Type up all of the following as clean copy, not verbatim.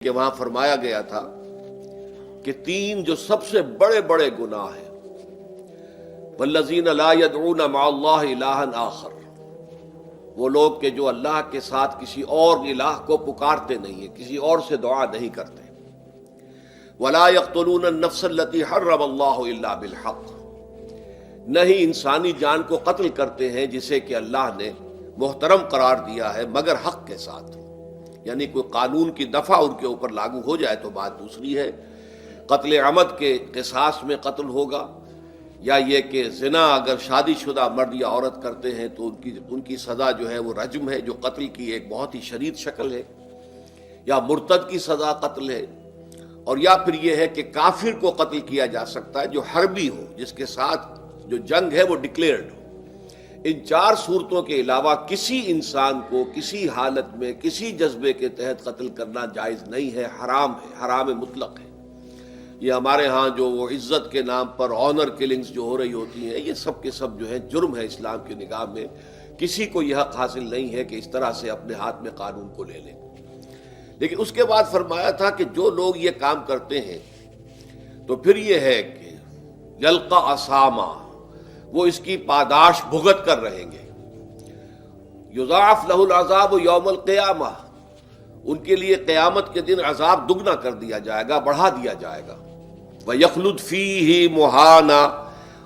کہ وہاں فرمایا گیا تھا کہ تین جو سب سے بڑے بڑے گناہ ہیں، والذین لا يدعون مع اللہ الہا آخر، وہ لوگ کہ جو اللہ کے ساتھ کسی اور الہ کو پکارتے نہیں ہیں، کسی اور سے دعا نہیں کرتے، ولا يقتلون النفس التي حرم اللہ الا بالحق، نہیں انسانی جان کو قتل کرتے ہیں جسے کہ اللہ نے محترم قرار دیا ہے مگر حق کے ساتھ، یعنی کوئی قانون کی دفعہ ان کے اوپر لاگو ہو جائے تو بات دوسری ہے۔ قتل عمد کے قصاص میں قتل ہوگا، یا یہ کہ زنا اگر شادی شدہ مرد یا عورت کرتے ہیں تو ان کی سزا جو ہے وہ رجم ہے، جو قتل کی ایک بہت ہی شدید شکل ہے، یا مرتد کی سزا قتل ہے، اور یا پھر یہ ہے کہ کافر کو قتل کیا جا سکتا ہے جو حربی ہو، جس کے ساتھ جو جنگ ہے وہ ڈکلیئرڈ ہو۔ ان چار صورتوں کے علاوہ کسی انسان کو کسی حالت میں کسی جذبے کے تحت قتل کرنا جائز نہیں ہے، حرام ہے، حرام مطلق ہے۔ یہ ہمارے ہاں جو وہ عزت کے نام پر آنر کلنگز جو ہو رہی ہوتی ہیں، یہ سب کے سب جو ہے جرم ہے اسلام کی نگاہ میں۔ کسی کو یہ حق حاصل نہیں ہے کہ اس طرح سے اپنے ہاتھ میں قانون کو لے لیں۔ لیکن اس کے بعد فرمایا تھا کہ جو لوگ یہ کام کرتے ہیں تو پھر یہ ہے کہ یلقا اساما، وہ اس کی پاداش بھگت کر رہیں گے۔ یضاعف لہ العذاب یوم القیامہ، ان کے لیے قیامت کے دن عذاب دگنا کر دیا جائے گا، بڑھا دیا جائے گا۔ وَيَخْلُدْ فِيهِ مُهَانًا،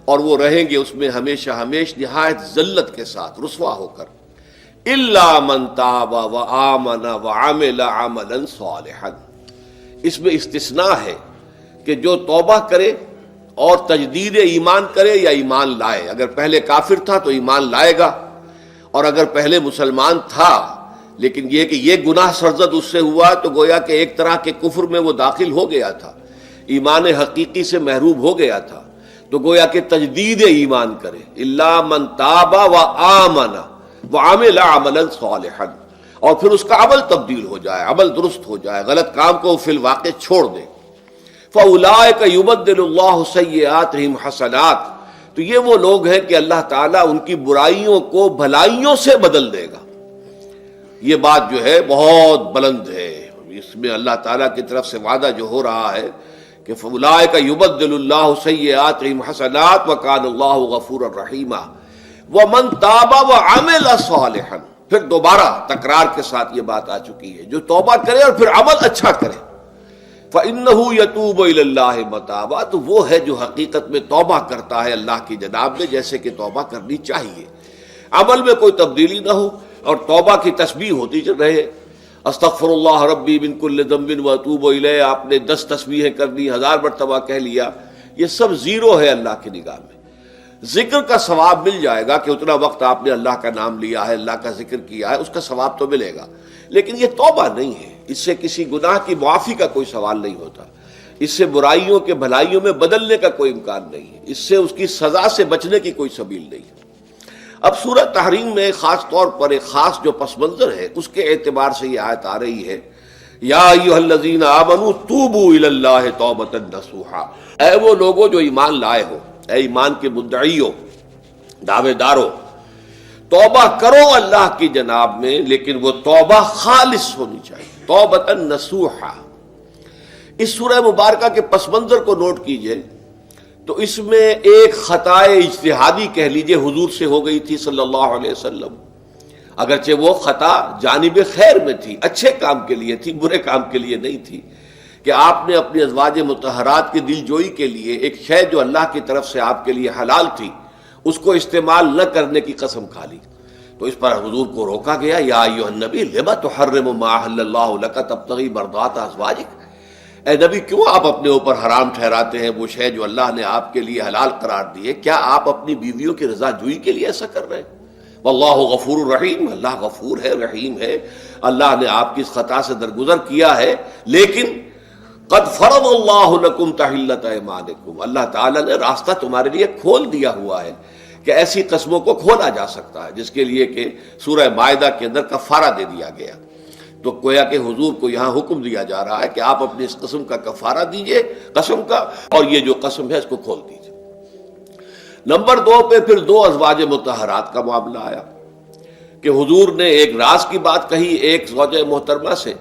اور وہ رہیں گے اس میں ہمیشہ ہمیش نہایت ذلت کے ساتھ، رسوا ہو کر۔ إِلَّا مَن تَابَ وَآمَنَ وَعَمِلَ عَمَلًا صَالِحًا، اس میں استثناء ہے کہ جو توبہ کرے اور تجدید ایمان کرے یا ایمان لائے۔ اگر پہلے کافر تھا تو ایمان لائے گا، اور اگر پہلے مسلمان تھا لیکن یہ کہ یہ گناہ سرزد اس سے ہوا تو گویا کہ ایک طرح کے کفر میں وہ داخل ہو گیا تھا، ایمان حقیقی سے محروم ہو گیا تھا، تو گویا کہ تجدید ایمان کرے۔ الا من تاب وآمن وعمل عملا صالحا، اور پھر اس کا عمل تبدیل ہو جائے، عمل درست ہو جائے، غلط کام کو فی الواقع چھوڑ دے۔ فَأُولَٰئِكَ يُبَدِّلُ اللَّهُ سَيِّئَاتِهِمْ حَسَنَاتٍ، تو یہ وہ لوگ ہیں کہ اللہ تعالیٰ ان کی برائیوں کو بھلائیوں سے بدل دے گا۔ یہ بات جو ہے بہت بلند ہے، اس میں اللہ تعالیٰ کی طرف سے وعدہ جو ہو رہا ہے کہ فَأُولَٰئِكَ يُبَدِّلُ اللَّهُ سَيِّئَاتِهِمْ حَسَنَاتٍ وَكَانَ اللَّهُ غَفُورًا رَحِيمًا۔ وَمَن تَابَ وَعَمِلَ صَالِحًا، پھر دوبارہ تکرار کے ساتھ یہ بات آ چکی ہے، جو توبہ کرے اور پھر عمل اچھا کرے، فَإِنَّهُ يَتُوبُ إِلَى اللَّهِ مَتَابًا، تو وہ ہے جو حقیقت میں توبہ کرتا ہے اللہ کی جناب میں جیسے کہ توبہ کرنی چاہیے، عمل میں کوئی تبدیلی نہ ہو، اور توبہ کی تسبیح ہوتی رہے۔ استغفر اللہ ربی من کل ذنب واتوب الیہ، آپ نے 10 تسبیحیں کر دی، 1000 مرتبہ کہہ لیا، یہ سب زیرو ہے اللہ کی نگاہ میں۔ ذکر کا ثواب مل جائے گا کہ اتنا وقت آپ نے اللہ کا نام لیا ہے، اللہ کا ذکر کیا ہے، اس کا ثواب تو ملے گا، لیکن یہ توبہ نہیں ہے، اس سے کسی گناہ کی معافی کا کوئی سوال نہیں ہوتا، اس سے برائیوں کے بھلائیوں میں بدلنے کا کوئی امکان نہیں ہے، اس سے اس کی سزا سے بچنے کی کوئی سبیل نہیں ہے۔ اب سورہ تحریم میں خاص طور پر ایک خاص جو پس منظر ہے اس کے اعتبار سے یہ آیت آ رہی ہے، یا ایھا الذین آمنوا توبوا الی اللہ توبۃ نصوحا، اے وہ لوگوں جو ایمان لائے ہو، اے ایمان کے مدعیوں، دعوے داروں، توبہ کرو اللہ کی جناب میں، لیکن وہ توبہ خالص ہونی چاہیے، توبۃ نصوحا۔ اس سورہ مبارکہ کے پس منظر کو نوٹ کیجئے تو اس میں ایک خطائے اجتہادی کہہ لیجئے حضور سے ہو گئی تھی صلی اللہ علیہ وسلم، اگرچہ وہ خطا جانب خیر میں تھی، اچھے کام کے لیے تھی، برے کام کے لیے نہیں تھی، کہ آپ نے اپنی ازواج مطہرات کی دل جوئی کے لیے ایک شے جو اللہ کی طرف سے آپ کے لیے حلال تھی اس کو استعمال نہ کرنے کی قسم کھا لی، تو اس پر حضور کو روکا گیا، یا ایھا النبی لم تحرم ما احل اللہ لک تبتغی مرضات ازواجک، اے نبی کیوں آپ اپنے اوپر حرام ٹھہراتے ہیں وہ شے جو اللہ نے آپ کے لیے حلال قرار دی ہے؟ کیا آپ اپنی بیویوں کی رضا جوئی کے لیے ایسا کر رہے ہیں؟ واللہ غفور الرحیم، اللہ غفور ہے، رحیم ہے، اللہ نے آپ کی اس خطا سے درگزر کیا ہے، لیکن قد فرض اللہ لکم تحلۃ ایمانکم، اللہ تعالیٰ نے راستہ تمہارے لیے کھول دیا ہوا ہے کہ ایسی قسموں کو کھولا جا سکتا ہے، جس کے لیے کہ سورہ مائدہ کے اندر کفارہ دے دیا گیا۔ تو گویا کہ حضور کو یہاں حکم دیا جا رہا ہے کہ آپ اپنی اس قسم کا کفارہ دیجئے، قسم کا، اور یہ جو قسم ہے اس کو کھول دیجئے۔ نمبر 2 پہ پھر 2 ازواج مطہرات کا معاملہ آیا کہ حضور نے ایک راز کی بات کہی ایک زوجہ محترمہ سے،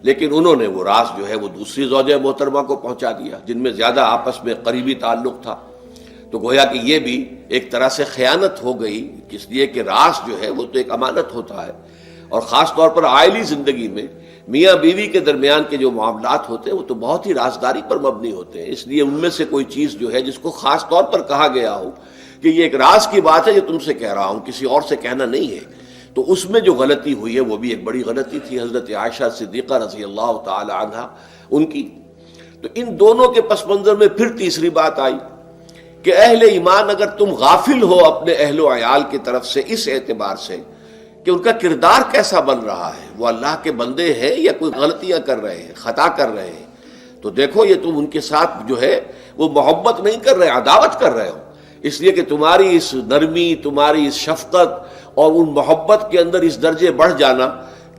لیکن انہوں نے وہ راز جو ہے وہ دوسری زوجہ محترمہ کو پہنچا دیا جن میں زیادہ آپس میں قریبی تعلق تھا. تو گویا کہ یہ بھی ایک طرح سے خیانت ہو گئی، اس لیے کہ راز جو ہے وہ تو ایک امانت ہوتا ہے، اور خاص طور پر عائلی زندگی میں میاں بیوی کے درمیان کے جو معاملات ہوتے ہیں وہ تو بہت ہی رازداری پر مبنی ہوتے ہیں. اس لیے ان میں سے کوئی چیز جو ہے جس کو خاص طور پر کہا گیا ہو کہ یہ ایک راز کی بات ہے جو تم سے کہہ رہا ہوں، کسی اور سے کہنا نہیں ہے، تو اس میں جو غلطی ہوئی ہے وہ بھی ایک بڑی غلطی تھی حضرت عائشہ صدیقہ رضی اللہ تعالی عنہا ان کی. تو ان دونوں کے پس منظر میں پھر تیسری بات آئی کہ اہل ایمان اگر تم غافل ہو اپنے اہل و عیال کی طرف سے اس اعتبار سے کہ ان کا کردار کیسا بن رہا ہے، وہ اللہ کے بندے ہیں یا کوئی غلطیاں کر رہے ہیں، خطا کر رہے ہیں، تو دیکھو یہ تم ان کے ساتھ جو ہے وہ محبت نہیں کر رہے، عداوت کر رہے ہو. اس لیے کہ تمہاری اس نرمی، تمہاری اس شفقت اور ان محبت کے اندر اس درجے بڑھ جانا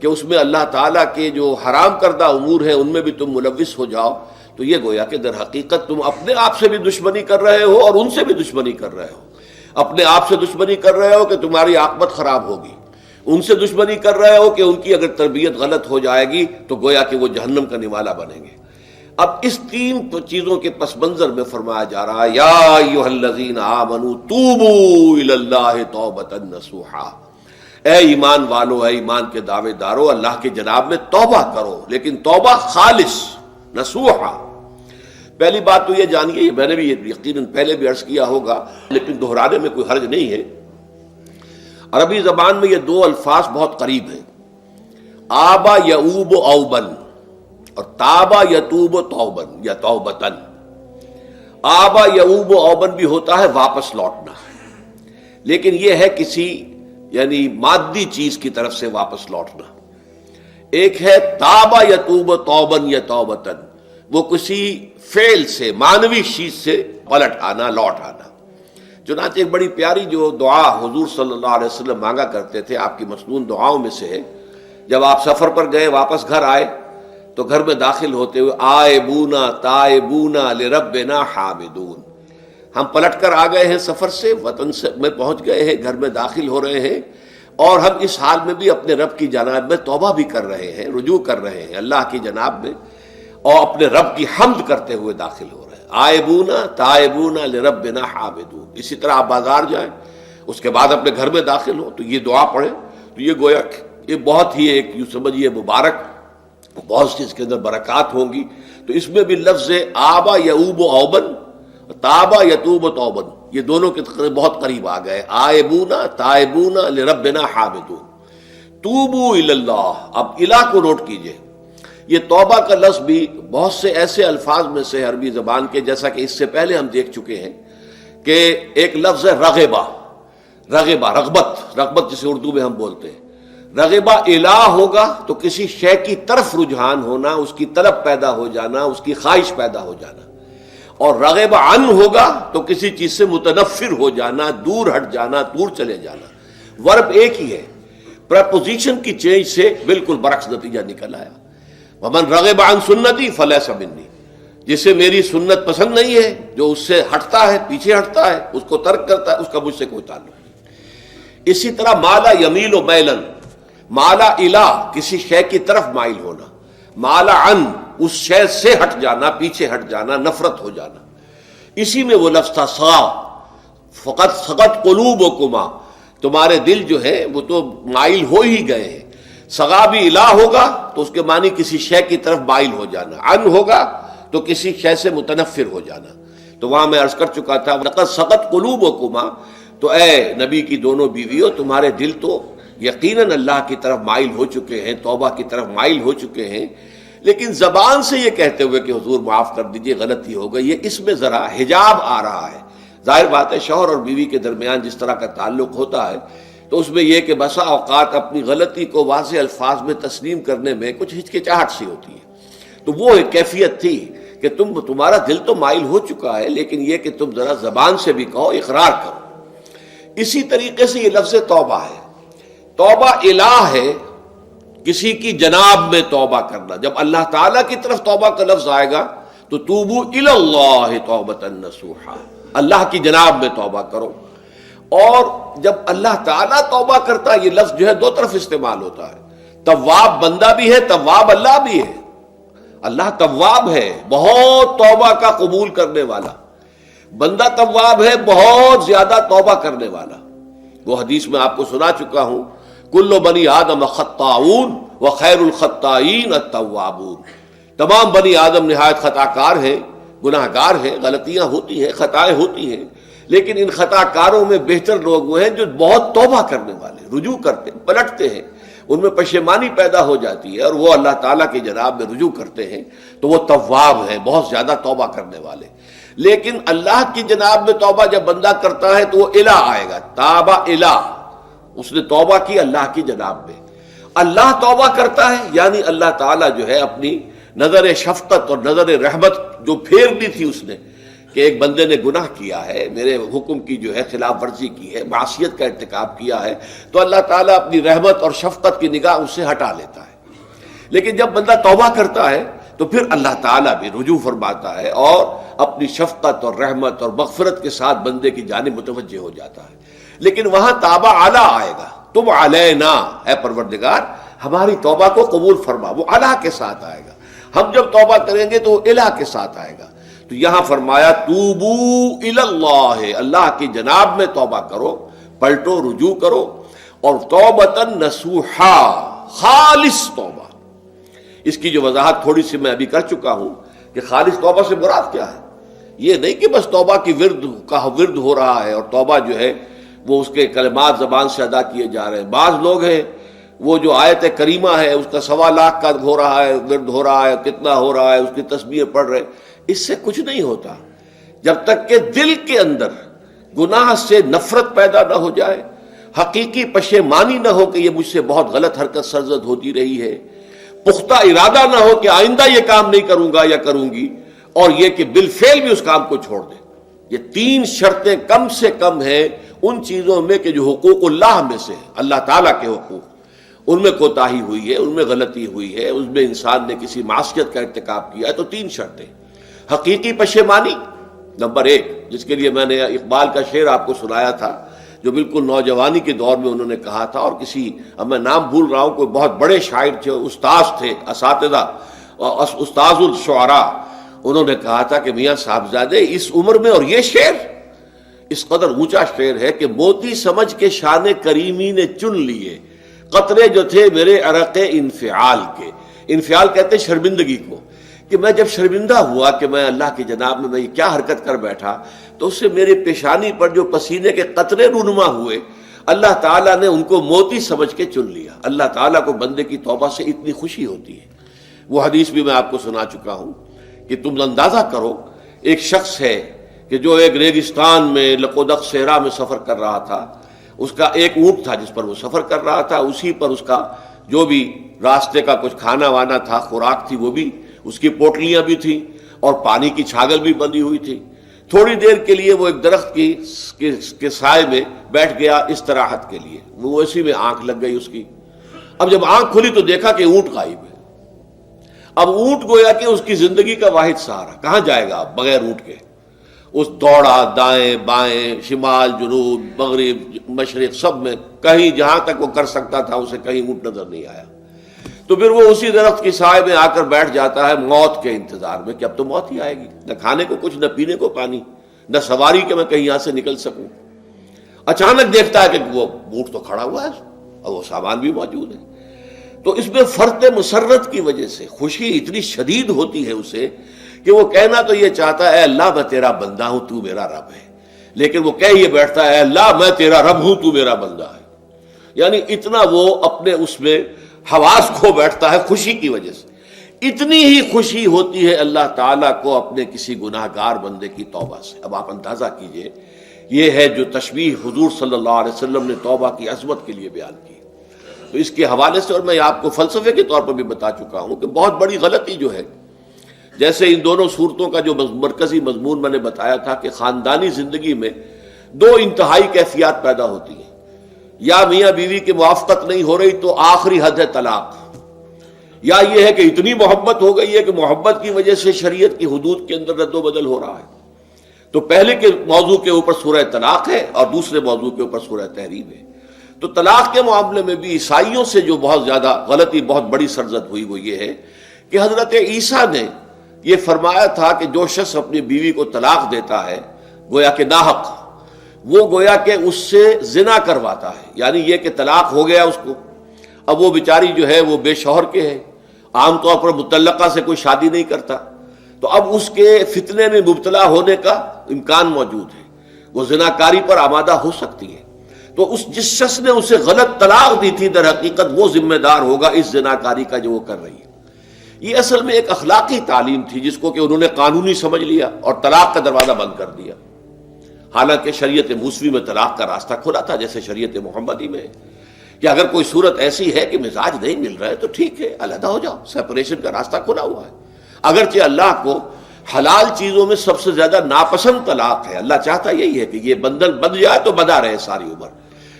کہ اس میں اللہ تعالیٰ کے جو حرام کردہ امور ہیں ان میں بھی تم ملوث ہو جاؤ، تو یہ گویا کہ در حقیقت تم اپنے آپ سے بھی دشمنی کر رہے ہو اور ان سے بھی دشمنی کر رہے ہو. اپنے آپ سے دشمنی کر رہے ہو کہ تمہاری عاقبت خراب ہوگی، ان سے دشمنی کر رہے ہو کہ ان کی اگر تربیت غلط ہو جائے گی تو گویا کہ وہ جہنم کا نوالا بنیں گے. اب اس تین چیزوں کے پس منظر میں فرمایا جا رہا ہے یا ایھا الذین آمنوا توبوا الی اللہ توبۃ نصوحا، اے ایمان والو، اے ایمان کے دعوے دارو، اللہ کے جناب میں توبہ کرو، لیکن توبہ خالص نصوحا. پہلی بات تو یہ جانیے، میں نے بھی یقیناً پہلے بھی عرض کیا ہوگا لیکن دہرانے میں کوئی حرج نہیں ہے، عربی زبان میں یہ دو الفاظ بہت قریب ہیں، آبا یعوب اوبن اور تابا یتوب توبن یا توبتن. آبا یعوب اوبن بھی ہوتا ہے واپس لوٹنا، لیکن یہ ہے کسی یعنی مادی چیز کی طرف سے واپس لوٹنا. ایک ہے تابا یتوب توبن یا توبتن، وہ کسی فعل سے، معنوی چیز سے پلٹ آنا، لوٹ آنا. چنانچہ ایک بڑی پیاری جو دعا حضور صلی اللہ علیہ وسلم مانگا کرتے تھے، آپ کی مسنون دعاؤں میں سے ہے، جب آپ سفر پر گئے واپس گھر آئے تو گھر میں داخل ہوتے ہوئے آئبونا تائبونا لربنا حامدون، ہم پلٹ کر آ گئے ہیں سفر سے، وطن سے میں پہنچ گئے ہیں، گھر میں داخل ہو رہے ہیں اور ہم اس حال میں بھی اپنے رب کی جناب میں توبہ بھی کر رہے ہیں، رجوع کر رہے ہیں اللہ کی جناب میں، اور اپنے رب کی حمد کرتے ہوئے داخل ہو رہے ہیں. آئبونا تائبونا لربنا حامدون. اسی طرح آپ بازار جائیں، اس کے بعد اپنے گھر میں داخل ہو تو یہ دعا پڑھیں، تو یہ گویا یہ بہت ہی ایک یوں سمجھیے مبارک، بہت سی اس کے اندر برکات ہوں گی. تو اس میں بھی لفظ آبا یعوب اوبن، تابا یتوب توبن، یہ دونوں کے بہت قریب آ گئے، آئبونا تائبونا لربنا حامدون. توبو الی اللہ، اب الہ کو نوٹ کیجئے، یہ توبہ کا لفظ بھی بہت سے ایسے الفاظ میں سے عربی زبان کے، جیسا کہ اس سے پہلے ہم دیکھ چکے ہیں کہ ایک لفظ ہے رغبہ، رغبہ رغبت جسے اردو میں ہم بولتے ہیں. رغبہ الہ ہوگا تو کسی شے کی طرف رجحان ہونا، اس کی طلب پیدا ہو جانا، اس کی خواہش پیدا ہو جانا. اور رغبہ عن ہوگا تو کسی چیز سے متنفر ہو جانا، دور ہٹ جانا، دور چلے جانا. ورب ایک ہی ہے، پریپوزیشن کی چینج سے بالکل برعکس نتیجہ نکل آیا. ومن رغب عن سنتی فلیس منی، جسے میری سنت پسند نہیں ہے، جو اس سے ہٹتا ہے، پیچھے ہٹتا ہے، اس کو ترک کرتا ہے، اس کا مجھ سے کوئی تعلق نہیں. اسی طرح مالا یمیل و میلن، مالا الہ کسی شے کی طرف مائل ہونا، مالا عن اس شے سے ہٹ جانا، پیچھے ہٹ جانا، نفرت ہو جانا. اسی میں وہ لفظ تھا سا، فقط سقط قلوبکما، تمہارے دل جو ہے وہ تو مائل ہو ہی گئے ہیں. سغا بھی الہ ہوگا تو اس کے معنی کسی شے کی طرف مائل ہو جانا، عن ہوگا تو کسی شے سے متنفر ہو جانا. تو وہاں میں عرض کر چکا تھا لقد سقط قلوبکما، تو اے نبی کی دونوں بیویوں تمہارے دل تو یقیناً اللہ کی طرف مائل ہو چکے ہیں، توبہ کی طرف مائل ہو چکے ہیں، لیکن زبان سے یہ کہتے ہوئے کہ حضور معاف کر دیجئے غلطی ہو گئی، یہ اس میں ذرا حجاب آ رہا ہے. ظاہر بات ہے شوہر اور بیوی کے درمیان جس طرح کا تعلق ہوتا ہے تو اس میں یہ کہ بسا اوقات اپنی غلطی کو واضح الفاظ میں تسلیم کرنے میں کچھ ہچکچاہٹ سی ہوتی ہے. تو وہ ایک کیفیت تھی کہ تمہارا دل تو مائل ہو چکا ہے، لیکن یہ کہ تم ذرا زبان سے بھی کہو، اقرار کرو. اسی طریقے سے یہ لفظ توبہ ہے، توبہ الہ ہے، کسی کی جناب میں توبہ کرنا. جب اللہ تعالیٰ کی طرف توبہ کا لفظ آئے گا تو توبو الی اللہ توبۃ نصوحا، اللہ کی جناب میں توبہ کرو. اور جب اللہ تعالیٰ توبہ کرتا ہے، یہ لفظ جو ہے دو طرف استعمال ہوتا ہے، تواب بندہ بھی ہے، تواب اللہ بھی ہے. اللہ تواب ہے، بہت توبہ کا قبول کرنے والا، بندہ تواب ہے، بہت زیادہ توبہ کرنے والا۔ وہ حدیث میں آپ کو سنا چکا ہوں، کل بنی آدم خطاؤون وخیر الخطائین التوابون، تمام بنی آدم نہایت خطا کار ہیں، گناہ گار ہیں، غلطیاں ہوتی ہیں، خطائیں ہوتی ہیں، لیکن ان خطا کاروں میں بہتر لوگ وہ ہیں جو بہت توبہ کرنے والے، رجوع کرتے، پلٹتے ہیں، ان میں پشیمانی پیدا ہو جاتی ہے اور وہ اللہ تعالیٰ کی جناب میں رجوع کرتے ہیں، تو وہ تواب ہیں، بہت زیادہ توبہ کرنے والے۔ لیکن اللہ کی جناب میں توبہ جب بندہ کرتا ہے تو وہ الہ آئے گا، تابہ الہ، اس نے توبہ کی اللہ کی جناب میں۔ اللہ توبہ کرتا ہے یعنی اللہ تعالیٰ جو ہے اپنی نظر شفقت اور نظر رحمت جو پھیرنی تھی اس نے کہ ایک بندے نے گناہ کیا ہے، میرے حکم کی جو ہے خلاف ورزی کی ہے، معصیت کا ارتکاب کیا ہے، تو اللہ تعالیٰ اپنی رحمت اور شفقت کی نگاہ اس سے ہٹا لیتا ہے۔ لیکن جب بندہ توبہ کرتا ہے تو پھر اللہ تعالیٰ بھی رجوع فرماتا ہے اور اپنی شفقت اور رحمت اور مغفرت کے ساتھ بندے کی جانب متوجہ ہو جاتا ہے۔ لیکن وہاں تابہ اعلیٰ آئے گا، تم علینا، اے پروردگار ہماری توبہ کو قبول فرما، وہ الہ کے ساتھ آئے گا۔ ہم جب توبہ کریں گے تو وہ الہ کے ساتھ آئے گا۔ تو یہاں فرمایا توبو الی اللہ، اللہ کی جناب میں توبہ کرو، پلٹو، رجوع کرو، اور توبۃ نصوحا، خالص توبہ۔ اس کی جو وضاحت تھوڑی سی میں ابھی کر چکا ہوں کہ خالص توبہ سے مراد کیا ہے۔ یہ نہیں کہ بس توبہ کی ورد ہو رہا ہے اور توبہ جو ہے وہ اس کے کلمات زبان سے ادا کیے جا رہے ہیں۔ بعض لوگ ہیں وہ جو آیت کریمہ ہے اس کا 1.25 لاکھ کا ہو رہا ہے، ورد ہو رہا ہے، کتنا ہو رہا ہے، اس کی تسبیح پڑھ رہے، اس سے کچھ نہیں ہوتا جب تک کہ دل کے اندر گناہ سے نفرت پیدا نہ ہو جائے، حقیقی پشیمانی نہ ہو کہ یہ مجھ سے بہت غلط حرکت سرزد ہوتی رہی ہے، پختہ ارادہ نہ ہو کہ آئندہ یہ کام نہیں کروں گا یا کروں گی، اور یہ کہ بالفعل بھی اس کام کو چھوڑ دے۔ یہ 3 شرطیں کم سے کم ہیں ان چیزوں میں کہ جو حقوق اللہ میں سے اللہ تعالیٰ کے حقوق، ان میں کوتاہی ہوئی ہے، ان میں غلطی ہوئی ہے، اس میں انسان نے کسی معصیت کا ارتکاب کیا ہے، تو 3 شرطیں۔ حقیقی پشیمانی نمبر 1، جس کے لیے میں نے اقبال کا شعر آپ کو سنایا تھا جو بالکل نوجوانی کے دور میں انہوں نے کہا تھا، اور کسی، اب میں نام بھول رہا ہوں، کوئی بہت بڑے شاعر تھے، استاذ تھے، اساتذہ، استاذ الشعراء، انہوں نے کہا تھا کہ میاں صاحبزادے اس عمر میں اور یہ شعر، اس قدر اونچا شعر ہے کہ موتی سمجھ کے شان کریمی نے چن لیے قطرے جو تھے میرے عرق انفعال کے۔ انفعال کہتے ہیں شرمندگی کو، کہ میں جب شرمندہ ہوا کہ میں اللہ کی جناب میں یہ کیا حرکت کر بیٹھا، تو اس سے میری پیشانی پر جو پسینے کے قطرے رونما ہوئے، اللہ تعالیٰ نے ان کو موتی سمجھ کے چن لیا۔ اللہ تعالیٰ کو بندے کی توبہ سے اتنی خوشی ہوتی ہے۔ وہ حدیث بھی میں آپ کو سنا چکا ہوں کہ تم اندازہ کرو، ایک شخص ہے کہ جو ایک ریگستان میں لقودق صحرا میں سفر کر رہا تھا، اس کا ایک اونٹ تھا جس پر وہ سفر کر رہا تھا، اسی پر اس کا جو بھی راستے کا کچھ کھانا وانا تھا، خوراک تھی، وہ بھی، اس کی پوٹلیاں بھی تھیں اور پانی کی چھاگل بھی بندھی ہوئی تھی۔ تھوڑی دیر کے لیے وہ ایک درخت کے سائے میں بیٹھ گیا استراحت کے لیے، وہ اسی میں آنکھ لگ گئی اس کی۔ اب جب آنکھ کھلی تو دیکھا کہ اونٹ غائب ہے۔ اب اونٹ گویا کہ اس کی زندگی کا واحد سہارا، کہاں جائے گا اب بغیر اونٹ کے؟ اس دوڑا دائیں بائیں، شمال جنوب مغرب مشرق، سب میں کہیں جہاں تک وہ کر سکتا تھا اسے کہیں اونٹ نظر نہیں آیا۔ تو پھر وہ اسی درخت کی سائے میں آ کر بیٹھ جاتا ہے موت کے انتظار میں کہ اب تو موت ہی آئے گی، نہ کھانے کو کچھ، نہ پینے کو پانی، نہ سواری کہ میں کہیں یہاں سے نکل سکوں۔ اچانک دیکھتا ہے کہ وہ اونٹ تو کھڑا ہوا ہے اور وہ سامان بھی موجود ہے۔ تو اس میں فرط مسرت کی وجہ سے خوشی اتنی شدید ہوتی ہے اسے کہ وہ کہنا تو یہ چاہتا ہے اے اللہ میں تیرا بندہ ہوں، تو میرا رب ہے، لیکن وہ کہہ یہ بیٹھتا ہے اے اللہ میں تیرا رب ہوں، تو میرا بندہ ہے۔ یعنی اتنا وہ اپنے اس میں حواس کھو بیٹھتا ہے خوشی کی وجہ سے۔ اتنی ہی خوشی ہوتی ہے اللہ تعالیٰ کو اپنے کسی گناہ گار بندے کی توبہ سے۔ اب آپ اندازہ کیجئے، یہ ہے جو تشبیہ حضور صلی اللہ علیہ وسلم نے توبہ کی عظمت کے لیے بیان کی۔ تو اس کے حوالے سے، اور میں آپ کو فلسفے کے طور پر بھی بتا چکا ہوں کہ بہت بڑی غلطی جو ہے، جیسے ان دونوں صورتوں کا جو مرکزی مضمون میں نے بتایا تھا کہ خاندانی زندگی میں 2 انتہائی کیفیات پیدا ہوتی ہیں، یا میاں بیوی کی موافقت نہیں ہو رہی تو آخری حد ہے طلاق، یا یہ ہے کہ اتنی محبت ہو گئی ہے کہ محبت کی وجہ سے شریعت کی حدود کے اندر رد و بدل ہو رہا ہے۔ تو پہلے کے موضوع کے اوپر سورہ طلاق ہے اور دوسرے موضوع کے اوپر سورہ تحریم ہے۔ تو طلاق کے معاملے میں بھی عیسائیوں سے جو بہت زیادہ غلطی، بہت بڑی سرزد ہوئی، وہ یہ ہے کہ حضرت عیسیٰ نے یہ فرمایا تھا کہ جو شخص اپنی بیوی کو طلاق دیتا ہے گویا کہ ناحق، وہ گویا کہ اس سے زنا کرواتا ہے، یعنی یہ کہ طلاق ہو گیا اس کو، اب وہ بیچاری جو ہے وہ بے شوہر کے ہے، عام طور پر مطلقہ سے کوئی شادی نہیں کرتا، تو اب اس کے فتنے میں مبتلا ہونے کا امکان موجود ہے، وہ زناکاری پر آمادہ ہو سکتی ہے، تو جس شخص نے اسے غلط طلاق دی تھی در حقیقت وہ ذمہ دار ہوگا اس زناکاری کا جو وہ کر رہی ہے۔ یہ اصل میں ایک اخلاقی تعلیم تھی جس کو کہ انہوں نے قانونی سمجھ لیا اور طلاق کا دروازہ بند کر دیا، حالانکہ شریعت موسوی میں طلاق کا راستہ کھلا تھا جیسے شریعت محمدی میں، کہ اگر کوئی صورت ایسی ہے کہ مزاج نہیں مل رہا ہے تو ٹھیک ہے، علیحدہ ہو جاؤ، سیپریشن کا راستہ کھلا ہوا ہے۔ اگرچہ اللہ کو حلال چیزوں میں سب سے زیادہ ناپسند طلاق ہے، اللہ چاہتا یہی ہے کہ یہ بندھن بندھ جائے تو بندھا رہے ساری عمر،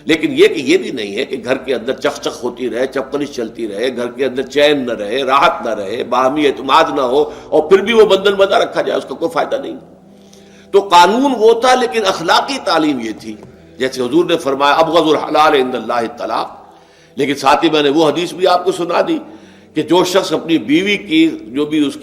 لیکن یہ کہ یہ بھی نہیں ہے کہ گھر کے اندر چخ چخ ہوتی رہے، چپکلش چلتی رہے، گھر کے اندر چین نہ رہے، راحت نہ رہے، باہمی اعتماد نہ ہو اور پھر بھی وہ بندھن بندھا رکھا جائے، اس کا کوئی فائدہ نہیں۔ تو قانون وہ تھا لیکن اخلاقی تعلیم یہ تھی، جیسے حضور نے فرمایا ابغض الحلال عند اللہ الطلاق، لیکن ساتھ ہی میں نے وہ حدیث بھی آپ کو سنا دی کہ جو شخص اپنی بیوی کی جو بھی اس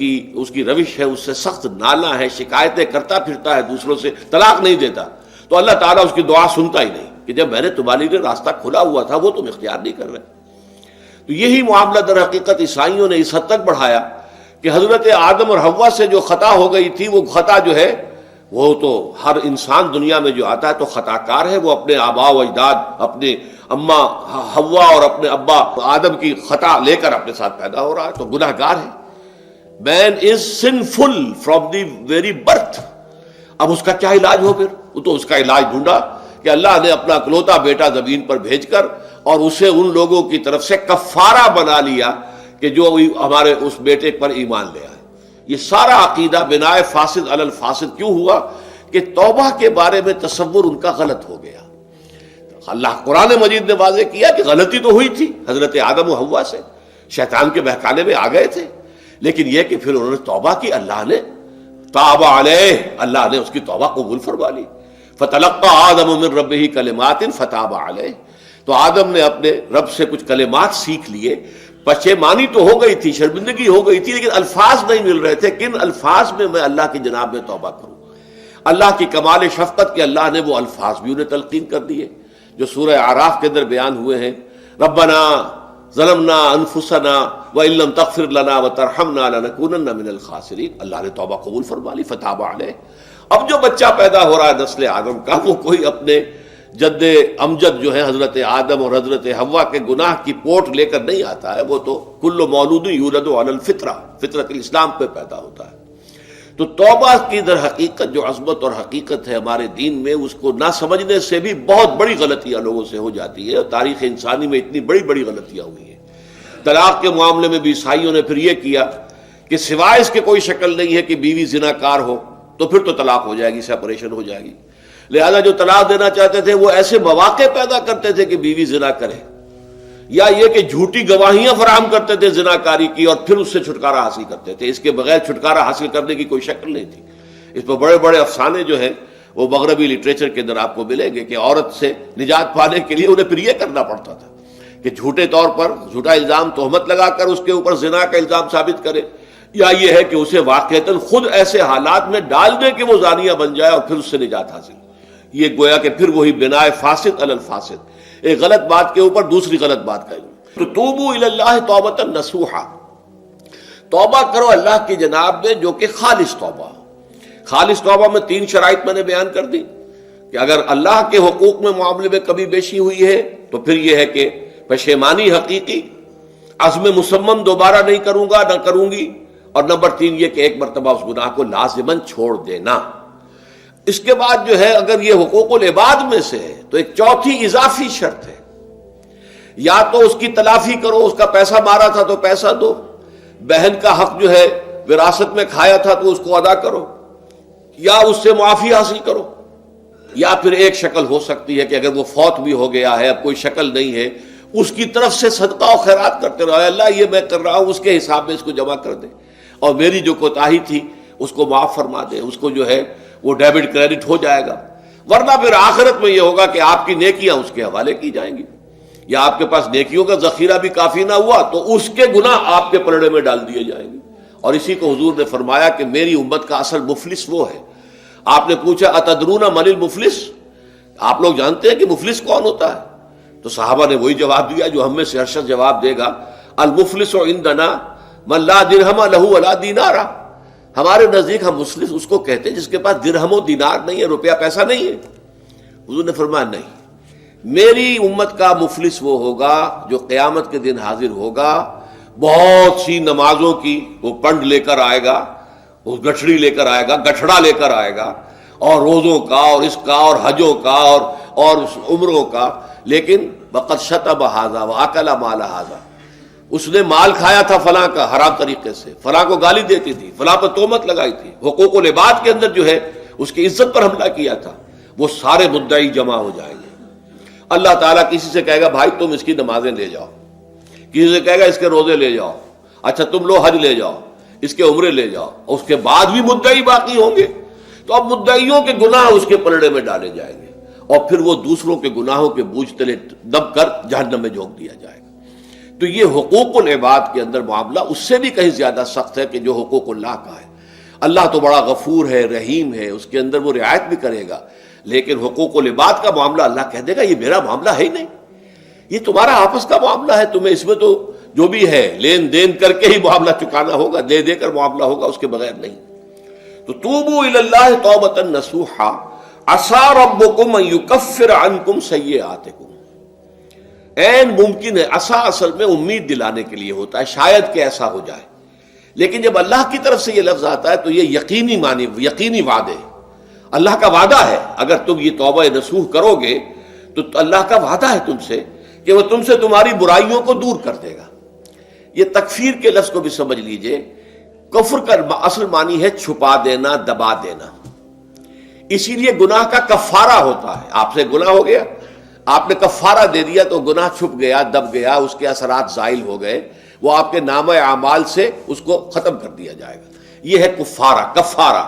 کی روش ہے اس سے سخت نالاں ہے، شکایتیں کرتا پھرتا ہے دوسروں سے، طلاق نہیں دیتا، تو اللہ تعالیٰ اس کی دعا سنتا ہی نہیں کہ جب میں نے تمہارے لیے راستہ کھلا ہوا تھا وہ تم اختیار نہیں کر رہے۔ تو یہی معاملہ در حقیقت عیسائیوں نے اس حد تک بڑھایا کہ حضرت آدم اور حوا سے جو خطا ہو گئی تھی وہ خطا جو ہے وہ تو ہر انسان دنیا میں جو آتا ہے تو خطا کار ہے، وہ اپنے آباء و اجداد، اپنے اماں حوا اور اپنے ابا آدم کی خطا لے کر اپنے ساتھ پیدا ہو رہا ہے، تو گناہ گار ہے۔ Man is sinful from the very birth. اب اس کا کیا علاج ہو؟ پھر وہ تو اس کا علاج ڈھونڈا کہ اللہ نے اپنا اکلوتا بیٹا زمین پر بھیج کر اور اسے ان لوگوں کی طرف سے کفارہ بنا لیا کہ جو ہمارے اس بیٹے پر ایمان لے آئے۔ یہ سارا عقیدہ بنائے فاسد علی الفاسد کیوں ہوا؟ کہ توبہ کے بارے میں تصور ان کا غلط ہو گیا۔ اللہ قرآن مجید نے واضح کیا کہ غلطی تو ہوئی تھی حضرت آدم و حوا سے، شیطان کے بہکانے میں آ گئے تھے، لیکن یہ کہ پھر انہوں نے توبہ کی، اللہ نے تاب علیہ، اللہ نے اس کی توبہ قبول فرما لی۔ فتلقى آدم من ربہ کلمات فتاب علیہ، تو آدم نے اپنے رب سے کچھ کلمات سیکھ لیے، پشیمانی تو ہو گئی تھی، شرمندگی ہو گئی تھی، لیکن الفاظ نہیں مل رہے تھے، کن الفاظ میں میں اللہ کی جناب میں توبہ کروں۔ اللہ کی کمال شفقت کے اللہ نے وہ الفاظ بھی انہیں تلقین کر دیے جو سورہ اعراف کے اندر بیان ہوئے ہیں، ربنا ظلمنا انفسنا وان لم تغفر لنا وترحمنا لنکونن من الخاسرین، اللہ نے توبہ قبول فرما لی، فتاب علیہ۔ اب جو بچہ پیدا ہو رہا ہے نسل آدم کا، وہ کوئی اپنے جد امجد جو ہے حضرت آدم اور حضرت حوا کے گناہ کی پوٹ لے کر نہیں آتا ہے، وہ تو کل مولود یولد علی الفطرہ، فطرت الاسلام پہ پیدا ہوتا ہے۔ تو توبہ کی در حقیقت جو عظمت اور حقیقت ہے ہمارے دین میں، اس کو نہ سمجھنے سے بھی بہت بڑی غلطیاں لوگوں سے ہو جاتی ہے، اور تاریخ انسانی میں اتنی بڑی بڑی غلطیاں ہوئی ہیں۔ طلاق کے معاملے میں بھی عیسائیوں نے پھر یہ کیا کہ سوائے اس کے کوئی شکل نہیں ہے کہ بیوی زناکار ہو تو پھر تو طلاق ہو جائے گی، سیپریشن ہو جائے گی، لہذا جو طلاق دینا چاہتے تھے وہ ایسے مواقع پیدا کرتے تھے کہ بیوی زنا کرے، یا یہ کہ جھوٹی گواہیاں فراہم کرتے تھے زناکاری کی اور پھر اس سے چھٹکارا حاصل کرتے تھے۔ اس کے بغیر چھٹکارا حاصل کرنے کی کوئی شکل نہیں تھی۔ اس پر بڑے بڑے افسانے جو ہیں وہ مغربی لٹریچر کے اندر آپ کو ملیں گے کہ عورت سے نجات پانے کے لیے انہیں پھر یہ کرنا پڑتا تھا کہ جھوٹے طور پر جھوٹا الزام تہمت لگا کر اس کے اوپر زنا کا الزام ثابت کرے، یا یہ ہے کہ اسے واقعتاً خود ایسے حالات میں ڈال دے کہ وہ زانیہ بن جائے اور پھر اس سے نجات حاصل۔ یہ گویا کہ پھر وہی بنائے فاسد علی الفاسد، ایک غلط بات کے اوپر دوسری غلط بات کہی۔ تو توبوا الی اللہ توبۃ نصوحا، توبہ کرو اللہ کی جناب میں جو کہ خالص توبہ ہو۔ خالص توبہ میں 3 شرائط میں نے بیان کر دی کہ اگر اللہ کے حقوق میں معاملے میں کبھی بیشی ہوئی ہے تو پھر یہ ہے کہ پشیمانی حقیقی، عزم مصمم دوبارہ نہیں کروں گا نہ کروں گی، اور نمبر 3 یہ کہ ایک مرتبہ اس گناہ کو لازماً چھوڑ دینا۔ اس کے بعد جو ہے اگر یہ حقوق العباد میں سے ہے تو ایک چوتھی اضافی شرط ہے، یا تو اس کی تلافی کرو، اس کا پیسہ مارا تھا تو پیسہ دو، بہن کا حق جو ہے وراثت میں کھایا تھا تو اس کو ادا کرو، یا اس سے معافی حاصل کرو، یا پھر ایک شکل ہو سکتی ہے کہ اگر وہ فوت بھی ہو گیا ہے، اب کوئی شکل نہیں ہے، اس کی طرف سے صدقہ و خیرات کرتے رہو، اللہ یہ میں کر رہا ہوں اس کے حساب میں اس کو جمع کر دے، اور میری جو کوتاہی تھی اس کو معاف فرما دے، اس کو جو ہے وہ ڈیبٹ کریڈٹ ہو جائے گا، ورنہ پھر آخرت میں یہ ہوگا کہ آپ کی نیکیاں اس کے حوالے کی جائیں گی۔ یا آپ کے پاس نیکیوں کا ذخیرہ بھی کافی نہ ہوا تو اس کے گناہ آپ کے پلڑے میں ڈال دیے جائیں گے. اور اسی کو حضور نے فرمایا کہ میری امت کا اصل مفلس وہ ہے. آپ نے پوچھا اتدرون من المفلس، آپ لوگ جانتے ہیں کہ مفلس کون ہوتا ہے؟ تو صحابہ نے وہی جواب دیا جو ہم میں سے ہر شخص جواب دے گا، المفلس عندنا من لا درہم لہ ولا دینار. ہمارے نزدیک ہم مفلس اس کو کہتے ہیں جس کے پاس درہم و دینار نہیں ہے، روپیہ پیسہ نہیں ہے. حضور نے فرمایا نہیں، میری امت کا مفلس وہ ہوگا جو قیامت کے دن حاضر ہوگا، بہت سی نمازوں کی وہ پنڈ لے کر آئے گا، وہ گٹھڑی لے کر آئے گا، گٹھڑا لے کر آئے گا، اور روزوں کا اور اس کا اور حجوں کا اور عمروں کا، لیکن وقد شتم ھذا واکل مال ھذا، اس نے مال کھایا تھا فلاں کا حرام طریقے سے، فلاں کو گالی دیتی تھی، فلاں پر تہمت لگائی تھی، حقوق العباد کے اندر جو ہے اس کی عزت پر حملہ کیا تھا. وہ سارے مدعی جمع ہو جائیں گے. اللہ تعالیٰ کسی سے کہے گا بھائی تم اس کی نمازیں لے جاؤ، کسی سے کہے گا اس کے روزے لے جاؤ، اچھا تم لو حج لے جاؤ، اس کے عمرے لے جاؤ، اور اس کے بعد بھی مدعی باقی ہوں گے. تو اب مدعیوں کے گناہ اس کے پلڑے میں ڈالے جائیں گے، اور پھر وہ دوسروں کے گناہوں کے بوجھ تلے دب کر جہنم میں جھونک دیا جائے گا. تو یہ حقوق العباد کے اندر معاملہ اس سے بھی کہیں زیادہ سخت ہے کہ جو حقوق اللہ کا ہے. اللہ تو بڑا غفور ہے، رحیم ہے، اس کے اندر وہ رعایت بھی کرے گا، لیکن حقوق العباد کا معاملہ اللہ کہہ دے گا یہ میرا معاملہ ہے ہی نہیں، یہ تمہارا آپس کا معاملہ ہے، تمہیں اس میں تو جو بھی ہے لین دین کر کے ہی معاملہ چکانا ہوگا، دے دے کر معاملہ ہوگا، اس کے بغیر نہیں. تو توبوا الی اللہ توبۃ نصوحا عسى ربکم ان یکفر عنکم سیئاتکم. عین ممکن ہے، عسا اصل میں امید دلانے کے لیے ہوتا ہے، شاید کہ ایسا ہو جائے. لیکن جب اللہ کی طرف سے یہ لفظ آتا ہے تو یہ یقینی معنی، یقینی وعدے، اللہ کا وعدہ ہے. اگر تم یہ توبہ نصوح کرو گے تو اللہ کا وعدہ ہے تم سے کہ وہ تم سے تمہاری برائیوں کو دور کر دے گا. یہ تکفیر کے لفظ کو بھی سمجھ لیجئے. کفر کا اصل معنی ہے چھپا دینا، دبا دینا. اسی لیے گناہ کا کفارہ ہوتا ہے. آپ سے گناہ ہو گیا، آپ نے کفارہ دے دیا تو گناہ چھپ گیا، دب گیا، اس کے اثرات زائل ہو گئے، وہ آپ کے نامہ اعمال سے اس کو ختم کر دیا جائے گا. یہ ہے کفارہ، کفارہ.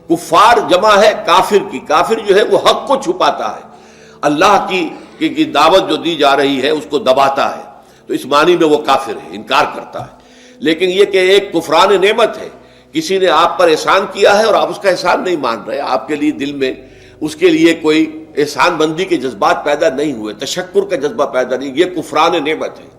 کفار جمع ہے کافر کی. کافر جو ہے وہ حق کو چھپاتا ہے، اللہ کی دعوت جو دی جا رہی ہے اس کو دباتا ہے، تو اس معنی میں وہ کافر ہے، انکار کرتا ہے. لیکن یہ کہ ایک کفران نعمت ہے، کسی نے آپ پر احسان کیا ہے اور آپ اس کا احسان نہیں مان رہے، آپ کے لیے دل میں اس کے لیے کوئی احسان بندی کے جذبات پیدا نہیں ہوئے، تشکر کا جذبہ پیدا نہیں، یہ کفران نعمت ہے.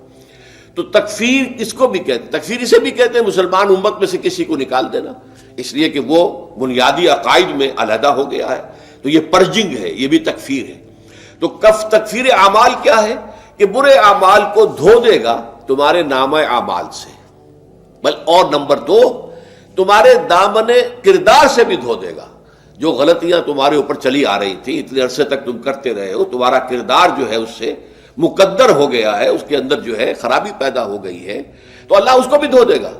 تو تکفیر اس کو بھی کہتے ہیں، تکفیر اسے بھی کہتے ہیں مسلمان امت میں سے کسی کو نکال دینا، اس لیے کہ وہ بنیادی عقائد میں علیحدہ ہو گیا ہے. تو یہ پرجنگ ہے، یہ بھی تکفیر ہے. تو تکفیر اعمال کیا ہے کہ برے اعمال کو دھو دے گا تمہارے نامہ اعمال سے، اور نمبر 2 تمہارے دامن کردار سے بھی دھو دے گا. جو غلطیاں تمہارے اوپر چلی آ رہی تھی، اتنے عرصے تک تم کرتے رہے ہو، تمہارا کردار جو ہے اس سے مقدر ہو گیا ہے، اس کے اندر جو ہے خرابی پیدا ہو گئی ہے، تو اللہ اس کو بھی دھو دے گا.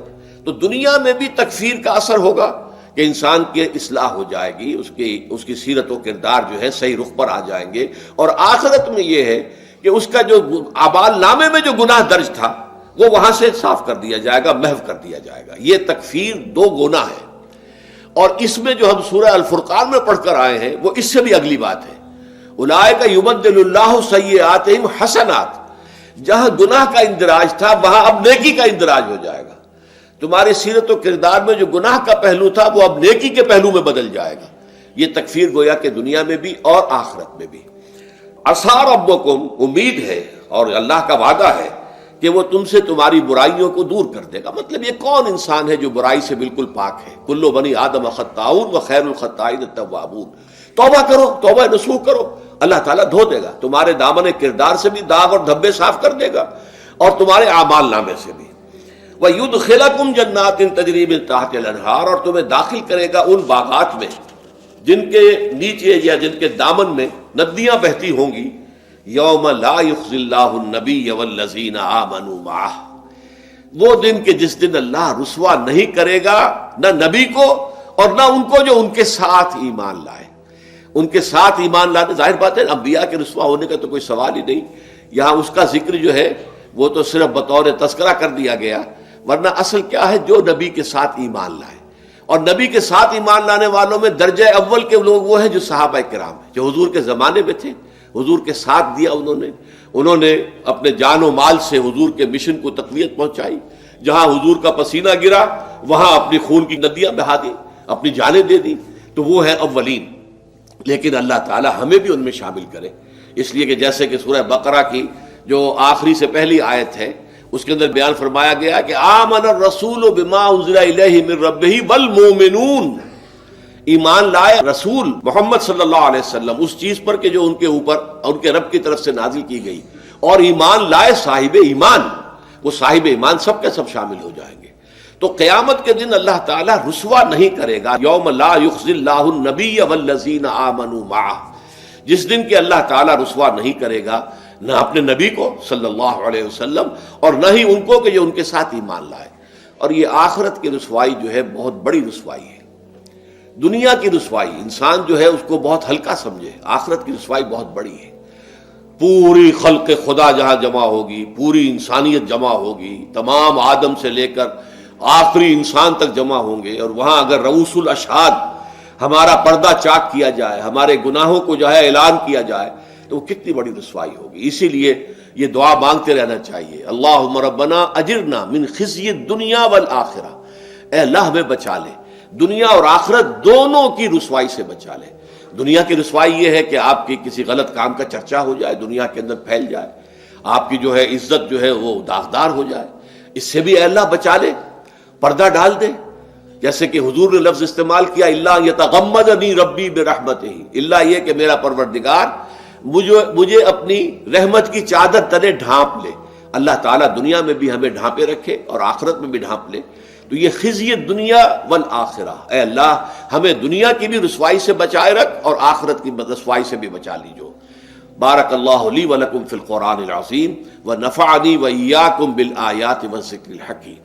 تو دنیا میں بھی تکفیر کا اثر ہوگا کہ انسان کی اصلاح ہو جائے گی، اس کی سیرت و کردار جو ہے صحیح رخ پر آ جائیں گے. اور آخرت میں یہ ہے کہ اس کا جو اعمال نامے میں جو گناہ درج تھا وہ وہاں سے صاف کر دیا جائے گا، محو کر دیا جائے گا. یہ تکفیر 2 گناہ ہے. اور اس میں جو ہم سورہ الفرقان میں پڑھ کر آئے ہیں وہ اس سے بھی اگلی بات ہے. اولئک یبدل اللہ سیئاتہم حسنات. جہاں گناہ کا اندراج تھا وہاں اب نیکی کا اندراج ہو جائے گا. تمہاری سیرت و کردار میں جو گناہ کا پہلو تھا وہ اب نیکی کے پہلو میں بدل جائے گا. یہ تکفیر گویا کہ دنیا میں بھی اور آخرت میں بھی. عسیٰ ربکم، امید ہے اور اللہ کا وعدہ ہے کہ وہ تم سے تمہاری برائیوں کو دور کر دے گا. مطلب یہ کون انسان ہے جو برائی سے بالکل پاک ہے؟ کل بنی آدم خطاؤون وخیر الخطائین التوابون. توبہ کرو، توبہ نصوح کرو، اللہ تعالیٰ دھو دے گا. تمہارے دامن کردار سے بھی داغ اور دھبے صاف کر دے گا، اور تمہارے اعمال نامے سے بھی. وَيُدْخِلَكُمْ جَنَّاتٍ تَجْرِي مِن تَحْتِهَا الْأَنْهَارُ. اور تمہیں داخل کرے گا ان باغات میں جن کے نیچے یا جن کے دامن میں ندیاں بہتی ہوں گی. یوم لا یخزی اللہ النبی والذین آمنوا معہ. وہ دن کہ جس دن اللہ رسوا نہیں کرے گا نہ نبی کو اور نہ ان کو جو ان کے ساتھ ایمان لائے. ان کے ساتھ ایمان لانے، ظاہر بات ہے انبیاء کے رسوا ہونے کا تو کوئی سوال ہی نہیں. یہاں اس کا ذکر جو ہے وہ تو صرف بطور تذکرہ کر دیا گیا، ورنہ اصل کیا ہے جو نبی کے ساتھ ایمان لائے. اور نبی کے ساتھ ایمان لانے والوں میں درجہ اول کے لوگ وہ ہیں جو صحابہ کرام ہیں، جو حضور کے زمانے میں تھے، حضور کے ساتھ دیا انہوں نے اپنے جان و مال سے حضور کے مشن کو تقویت پہنچائی. جہاں حضور کا پسینہ گرا وہاں اپنی خون کی ندیاں بہا دی، اپنی جانیں دے دی. تو وہ ہے اولین. لیکن اللہ تعالی ہمیں بھی ان میں شامل کرے، اس لیے کہ جیسے کہ سورہ بقرہ کی جو آخری سے پہلی آیت ہے اس کے اندر بیان فرمایا گیا کہ آمن الرسول بما انزل الیہ من ربہ والمؤمنون، ایمان لائے رسول محمد صلی اللہ علیہ وسلم اس چیز پر کہ جو ان کے اوپر ان کے رب کی طرف سے نازل کی گئی، اور ایمان لائے صاحب ایمان. وہ صاحب ایمان سب کے سب شامل ہو جائیں گے. تو قیامت کے دن اللہ تعالیٰ رسوا نہیں کرے گا. یوم لا یخزی اللہ النبی والذین آمنوا معہ، جس دن کہ اللہ تعالیٰ رسوا نہیں کرے گا نہ اپنے نبی کو صلی اللہ علیہ وسلم اور نہ ہی ان کو کہ جو ان کے ساتھ ایمان لائے. اور یہ آخرت کی رسوائی جو ہے بہت بڑی رسوائی ہے. دنیا کی رسوائی انسان جو ہے اس کو بہت ہلکا سمجھے، آخرت کی رسوائی بہت بڑی ہے. پوری خلق خدا جہاں جمع ہوگی، پوری انسانیت جمع ہوگی، تمام آدم سے لے کر آخری انسان تک جمع ہوں گے، اور وہاں اگر رؤوس الاشہاد ہمارا پردہ چاک کیا جائے، ہمارے گناہوں کو جو ہے اعلان کیا جائے، تو وہ کتنی بڑی رسوائی ہوگی. اسی لیے یہ دعا مانگتے رہنا چاہیے، اللہم ربنا اجرنا من خزی الدنیا والآخرہ. اے اللہ ہمیں بچا لے، دنیا اور آخرت دونوں کی رسوائی سے بچا لے. دنیا کی رسوائی یہ ہے کہ آپ کی کسی غلط کام کا چرچا ہو جائے، دنیا کے اندر پھیل جائے، آپ کی جو ہے عزت جو ہے وہ داغدار ہو جائے. اس سے بھی اے اللہ بچا لے، پردہ ڈال دے. جیسے کہ حضور نے لفظ استعمال کیا الا یتغمدنی ربی برحمتہ، الا یہ کہ میرا پروردگار مجھے اپنی رحمت کی چادر تلے ڈھانپ لے. اللہ تعالیٰ دنیا میں بھی ہمیں ڈھانپے رکھے اور آخرت میں بھی ڈھانپ لے. تو یہ خزی دنیا والآخرہ، اے اللہ ہمیں دنیا کی بھی رسوائی سے بچائے رکھ اور آخرت کی رسوائی سے بھی بچا لیجو. بارک اللہ لی ولکم فی القرآن العظیم ونفعنی وإیاکم بالآیات والذکر الحکیم.